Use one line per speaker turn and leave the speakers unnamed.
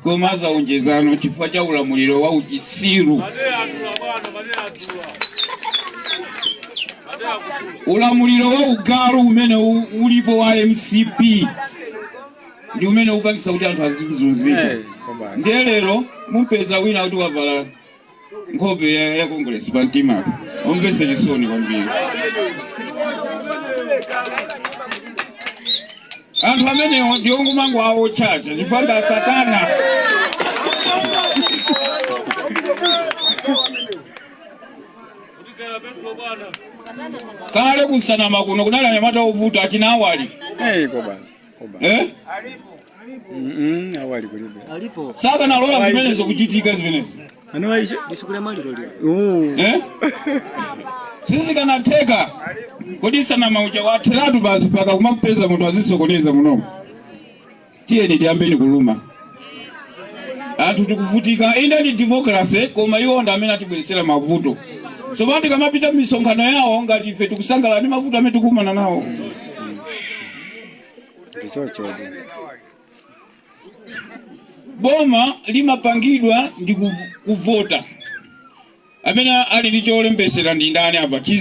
komaza unjezano chifukwa cha ulamuliro wa uchisiru. Ulamuliro wa ugalu umene ulipo wa MCP ndi umene upangisa kuti anthu azizunzika. Ndiye lero mumpeza wina kuti wavala nkhope ya Congress pantima omvese chisoni kwambiri. Anthu amene ndiwo ngumangu awo chacha chifanda satana. Kale kusanama kuno kunali anyamata ovuta achina awali.
Awali kulibe.
Alipo.
Saka nalola zimenezo kuchitika zimenezo.
Anuwaishe?
Disukule maliro lio.
Sisi kanateka. Kodi sana mauja wateratu basi paka kumapeza mtu azisokoleza muno. Tiye ni diambeni kuluma. Atu tukuvutika ina ni demokrasi koma yonda amene atibweresera mavuto. So bandi kama pita misongano yao ngati ife tukusangala ni mavuto amene tukumana nawo. Boma limapangidwa ndi kuvota. Amene ali ndi cholembesera ndi ndani apa.